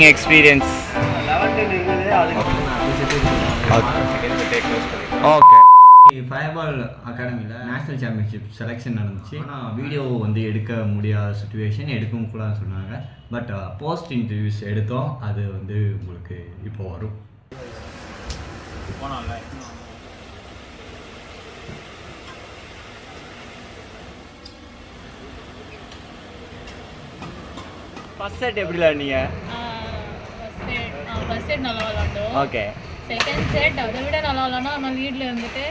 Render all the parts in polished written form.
Training experience? 11 இருந்தது, அதுக்கப்புறம் okay. Fireball அகாடமியில் நேஷ்னல் சாம்பியன்ஷிப் செலெக்ஷன் நடந்துச்சு. ஆனால் வீடியோ வந்து எடுக்க முடியாத சுச்சுவேஷன், எடுக்கவும் கூடாதுன்னு சொன்னாங்க. பட் போஸ்ட் இன்டர்வியூஸ் எடுத்தோம். அது வந்து உங்களுக்கு இப்போ வரும். ஃபர்ஸ்ட் செட் எப்படி விளையாடுனீங்க? ஃபர்ஸ்ட் செட் நல்லா விளாண்டோம். ஓகே. செகண்ட் செட் அதை விட நல்லா விளாண்டோம். ஆனால் லீடில் இருந்துட்டு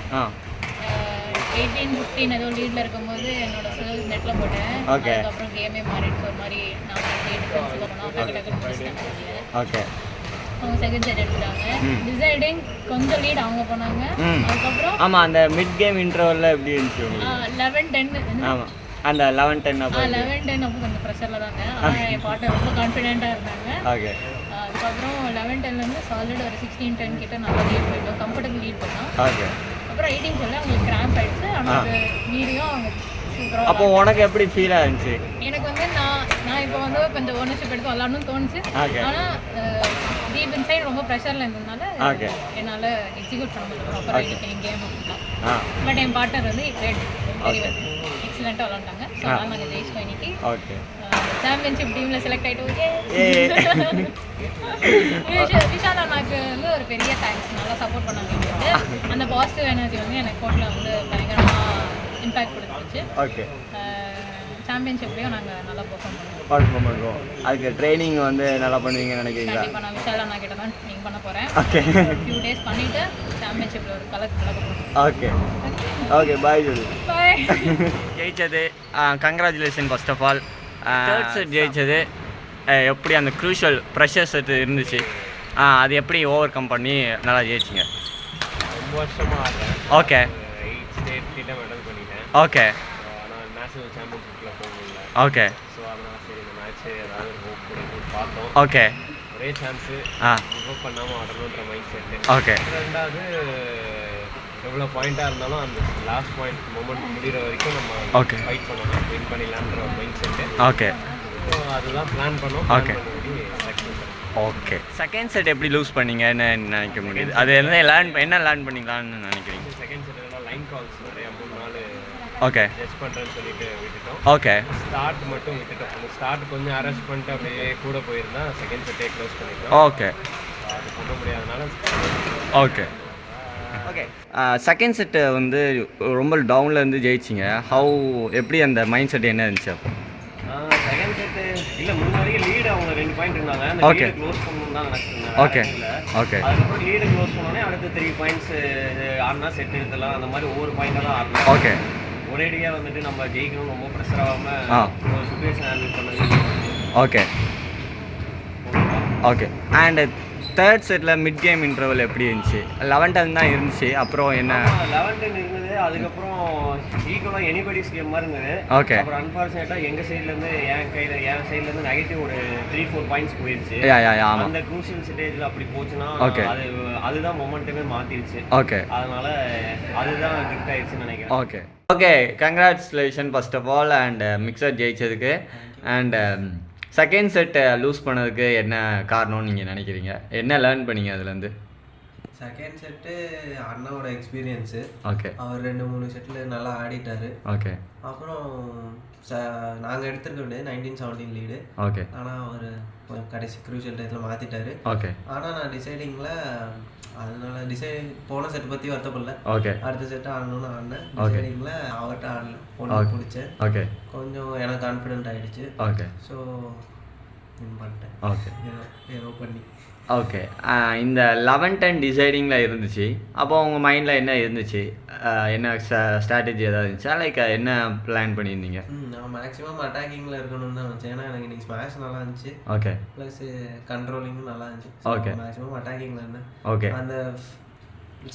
18-15 ஏதோ லீடில் இருக்கும்போது என்னோட சர்வீஸ் நெட்டில் போட்டேன். ஓகே. அதுக்கப்புறம் கேமே மாறிடுச்சு. ஒரு மாதிரி நான் டிஃபென்ஸில் போனோம், டக்கு டக்குன்னு முடிச்சிட்டேன். ஓகே. அவங்க செகண்ட் செட் எடுத்துட்டாங்க. டிசைடிங் கொஞ்சம் லீட் அவங்க போனாங்க. அதுக்கப்புறம் ஆமாம், அந்த மிட் கேம் இன்டர்வலில் எப்படி இருந்துச்சு உங்களுக்கு? 11-10. ஆமாம், அந்த 11-10 அப்போ 11-10 அப்போ கொஞ்சம் ப்ரெஷரில் தாங்க. ஆனால் என் பாட்டை ரொம்ப கான்ஃபிடென்ட்டாக இருந்தாங்க. ஓகே. அதுக்கப்புறம் 11-10 சாலிட் ஒரு 16-10 கிட்ட நல்லா லீட் போயிட்டோம். கம்ஃபர்டபுள் லீட் பண்ணோம். ஓகே. அப்புறம் 18 சொல்ல அவங்களுக்கு கிராம்ப் ஆயிடுச்சு. ஆனால் அது மீறியும் அவங்க சூப்பராக. அப்போ உனக்கு எப்படி ஃபீல் ஆச்சு? எனக்கு வந்து நான் இப்போ வந்து கொஞ்சம் ஓனர்ஷிப் எடுத்து விளாடணும்னு தோணுச்சு. ஆனால் டீப் இன்சைட் ரொம்ப ப்ரெஷரில் இருந்ததுனால என்னால் எக்ஸிக்யூட் பண்ண முடியல ப்ராப்பராக என் கேம். பட் என் பார்ட்னர் வந்து எக்ஸலண்ட்டாக விளாண்டாங்க. ஸோ அதனால் நாங்கள் ஜெயிச்சிட்டோம் இன்னைக்கு. ஓகே. சாம்பியன்ஷிப் டீமில் செலக்ட் ஆகிட்டு விஷால் அண்ணாக்கு வந்து ஒரு பெரிய தேங்க்ஸ். நல்லா சப்போர்ட் பண்ணாங்க எங்களுக்கு. அந்த பாசிட்டிவ் எனர்ஜி வந்து எனக்கு கோர்ட்டில் வந்து பயங்கரமாக இம்பேக்ட் கொடுத்துருச்சு. ஓகே. சாம்பியன்ஷிப்லேயும் நாங்கள் நல்லா பெர்ஃபார்ம் பண்ணுவோம். அதுக்கு ட்ரைனிங் வந்து நல்லா பண்ணுவீங்கன்னு நினைக்கிறீங்களா? கண்டிப்பாக நான் விஷால் அண்ணா கிட்ட தான் ட்ரைனிங் பண்ண போகிறேன். ஓகே. ஃபியூ டேஸ் பண்ணிவிட்டு சாம்பியன்ஷிப்பில் ஒரு கலக்க. ஓகே. ஓகே, பாய் சொல்லு. பாய். ஜெயிச்சது congratulation first of all. Third set ஜெயிச்சது எப்படி அந்த க்ரூஷியல் ப்ரெஷர் செட் இருந்துச்சு, அது எப்படி ஓவர் கம் பண்ணி நல்லா ஜெயிச்சிங்க? ரொம்ப வருஷமாக ஆடுறேன். ஓகே. 8 ஸ்டேட் கிட்ட மெடல் பண்ணிட்டேன். ஓகே. ஆனால் நேஷனல் சாம்பியன்ஷிப்பில் போக முடியல. ஓகே. ஸோ அதனால் சரி இந்த மேட்ச்சு ஏதாவது ஹோப் கொடுக்கணும்னு பார்த்தோம். ஓகே. ஒரே சான்ஸு ஹோப் பண்ணாமல் ஆடணுன்ற மைண்ட் செட்டு. ஓகே. ரெண்டாவது எவ்வளோ பாயிண்ட்டாக இருந்தாலும் அந்த லாஸ்ட் பாயிண்ட் மொமெண்ட் முடிகிற வரைக்கும் நம்ம ஓகே ஃபைட் பண்ணணும், வின் பண்ணிடலான்ற ஒரு மைண்ட் செட்டு. ஓகே. ஸோ அதுதான் பிளான் பண்ணோம். ஓகே. ஓகே. செகண்ட் செட் எப்படி லூஸ் பண்ணீங்கன்னு நினைக்க முடியுது? அது என்ன லேர்ன் பண்ணிக்கலான்னு நினைக்கிறீங்க? செகண்ட் செட்டில் லைன் கால்ஸ் நிறையா 3-4 ஓகே ஜட்ஜ் பண்ணுறேன்னு சொல்லிட்டு விட்டுட்டோம். ஓகே. ஸ்டார்ட் மட்டும் விட்டுட்டோம். அந்த ஸ்டார்ட் கொஞ்சம் அரெஸ்ட் பண்ணிட்டு அப்படியே கூட போயிருந்தா செகண்ட் செட்டே க்ளோஸ் பண்ணிட்டோம். ஓகே. அது பண்ண முடியாதனால ஓகே. ஓகே. செகண்ட் செட்டு வந்து ரொம்ப டவுனில் இருந்து ஜெயிச்சிங்க. எப்படி அந்த மைண்ட் செட் என்ன இருந்துச்சு அப்போ? செகண்ட் செட்டு இல்லை, முன்ன வரைக்கும் லீடு அவங்க 2 பாயிண்ட் இருந்தாங்க. அந்த ஓகே. க்ளோஸ் பண்ணணும் தான் நினச்சிருந்தேன். ஓகே. ஓகே. அதுக்கப்புறம் லீடு க்ளோஸ் பண்ணோடனே அடுத்து 3 பாயிண்ட்ஸ் ஆடினா செட் எடுத்துலாம். அந்த மாதிரி ஒவ்வொரு பாயிண்டாக தான் ஆடணும். ஓகே. ஒரேடியாக வந்துட்டு நம்ம ஜெயிக்கணும் ரொம்ப ப்ரெஷர் ஆகாமல் ஒரு சுச்சுவேஷன் ஹேண்டில் பண்ணது. Okay. Okay. And third settle mid game interval எப்படி இருந்துச்சு? 11-10 தான் இருந்துச்சு. அப்புறம் என்ன? 11-10 இருந்தது. அதுக்கப்புறம் ஈக்குவலாக எனிபடிஸ் கேம் மாதிரி இருந்தது. ஓகே. அப்புறம் அன்ஃபார்ச்சுனேட்டாக எங்கள் சைட்லேருந்து என் சைட்லேருந்து நெகட்டிவ் ஒரு 3-4 பாயிண்ட்ஸ் போயிடுச்சு. அந்த க்ரூஷியல் ஸ்டேஜில் அப்படி போச்சுன்னா அதுதான் மொமெண்ட்டுமே மாற்றிடுச்சு. ஓகே. அதனால அதுதான் கிஃப்ட் ஆயிடுச்சுன்னு நினைக்கிறேன். Okay. Okay. Congratulation first of all and mixer ஜெயிச்சதுக்கு. அண்ட் செகண்ட் செட் லூஸ் பண்ணதுக்கு என்ன காரணம்னு நீங்கள் நினைக்கிறீங்க? என்ன லேர்ன் பண்ணீங்க அதுலேருந்து? செகண்ட் செட்டு அண்ணாவோட எக்ஸ்பீரியன்ஸு. ஓகே. அவர் 2-3 செட்டில் நல்லா ஆடிட்டார். ஓகே. அப்புறம் நாங்கள் எடுத்துருக்க வேண்டியது 19-17 லீடு. ஓகே. ஆனால் அவர் கடைசி க்ரூஷியல் டயத்தில் மாற்றிட்டாரு. ஓகே. ஆனால் நான் டிசைடிங்கில் அதனால போன செட் பற்றி வருத்தப்படல. ஓகே. அடுத்த செட்டு ஆடணும்னு ஆடினேன். டிசைடிங்கில் அவர்கிட்ட ஆடல, பொண்ணு பிடிச்சேன். ஓகே. கொஞ்சம் எனக்கு கான்ஃபிடென்ட் ஆகிடுச்சு. ஓகே. ஸோ வின் பண்ணிட்டேன். ஓகே. ஏதோ பண்ணி. ஓகே. இந்த 11-10 டிசைடிங்கில் இருந்துச்சு. அப்போ உங்கள் மைண்டில் என்ன இருந்துச்சு? என்ன ஸ்ட்ராட்டஜி ஏதாவது இருந்துச்சா? லைக் என்ன பிளான் பண்ணியிருந்தீங்க? நான் மேக்ஸிமம் அட்டாக்கிங்கில் இருக்கணும்னு தான் நினச்சேன். ஏன்னா எனக்கு இன்றைக்கி ஸ்மாஷ் நல்லா இருந்துச்சு. ஓகே. ப்ளஸ் கண்ட்ரோலிங்கும் நல்லா இருந்துச்சு. ஓகே. மேக்ஸிமம் அட்டாக்கிங்கில் இருந்தேன். ஓகே. அந்த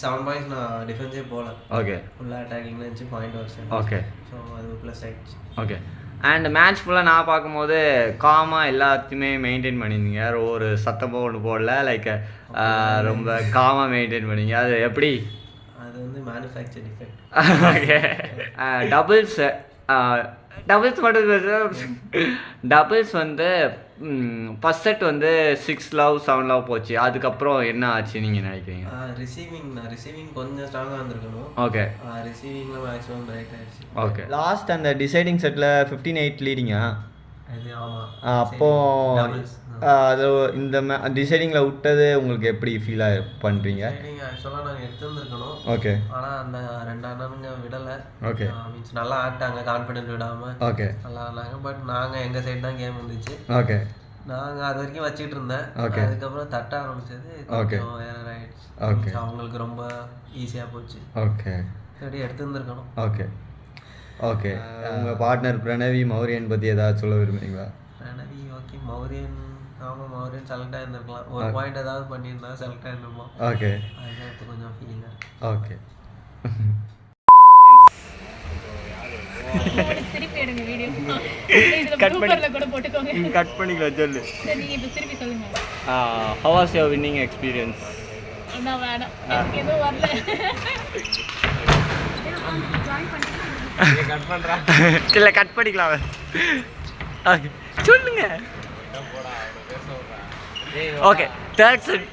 7 பாயிண்ட்ஸ் நான் டிஃபென்ஸே போகல. ஓகே. ஃபுல்லாக அட்டாக்கிங்கில் இருந்துச்சு. பாயிண்ட் வருஷன். ஓகே. ஸோ அது ப்ளஸ் ஆகிடுச்சு. ஓகே. அண்ட் மேட்ச் ஃபுல்லாக நான் பார்க்கும்போது காமாக எல்லாத்தையுமே மெயின்டைன் பண்ணியிருந்தீங்க. ஒரு சத்தமாக ஒன்று போடல, லைக் ரொம்ப காமாக மெயின்டைன் பண்ணீங்க. அது எப்படி? அது வந்து மேனுஃபேக்சர் டிஃபெக்ட். ஓகே. டபுள்ஸ் மட்டும் டபுள்ஸ் வந்து ஃபர்ஸ்ட் செட் வந்து 6 லவ் 7 லவ் போச்சு, அதுக்கப்புறம் என்ன ஆச்சு நீங்கள் நினைக்கிறீங்க? ரிசீவிங் கொஞ்சம் ஸ்ட்ராங்காக வந்திருக்கணும். ஓகே. ரிசீவிங்கில் மேக்ஸிமம் பிரேக் ஆயிடுச்சு. ஓகே. லாஸ்ட் அந்த டிசைடிங் செட்டில் 15-8 லீடிங்கா? அது ஆமாம். அப்போது அது இந்த டிசைடிங்கில் விட்டது உங்களுக்கு எப்படி ஃபீலாக பண்ணுறீங்க? ஆக்சுவலாக நாங்கள் எடுத்துருந்துருக்கணும். ஓகே. ஆனால் அந்த 2 அண்ணனுங்க விடலை. ஓகே. மீன்ஸ் நல்லா ஆட்டாங்க, கான்ஃபிடென்ட் விடாமல். ஓகே. நல்லா ஆனாங்க. பட் நாங்கள் எங்கள் சைடு தான் கேம் வந்துச்சு. ஓகே. நாங்கள் அது வரைக்கும் வச்சுட்டு இருந்தேன். ஓகே. அதுக்கப்புறம் தட்ட ஆரம்பிச்சது கொஞ்சம் எரர் ஆகிடுச்சு. ஓகே. அவங்களுக்கு ரொம்ப ஈஸியாக போச்சு. ஓகே. சரி எடுத்துருந்துருக்கணும். ஓகே. ஓகே. உங்கள் பார்ட்னர் பிரணவி மௌரியன் பற்றி ஏதாவது சொல்ல விரும்புறீங்களா? பிரணவி ஓகே. மௌரியன் ஆமாம், மௌரியன் செலக்ட் ஆகிருந்துருக்கலாம். ஒரு பாயிண்ட் ஏதாவது பண்ணியிருந்தா செலக்ட் ஆகிருந்துருப்போம். ஓகே. அதுதான் இப்போ கொஞ்சம் ஃபீலிங்காக இருக்குது. ஓகே. திருப்பி எடுங்க வீடியோ. கட் பண்ணி கூட போட்டுக்கோங்க. கட் பண்ணிக்கலாம் சொல்லு. சரி நீங்கள் இப்போ திருப்பி சொல்லுங்க. how was your winning experience? நான் வேணாம், எனக்கு எதுவும் வரல. இல்லை கட் பண்ணிக்கலாம். ஓகே சொல்லுங்க. Okay third set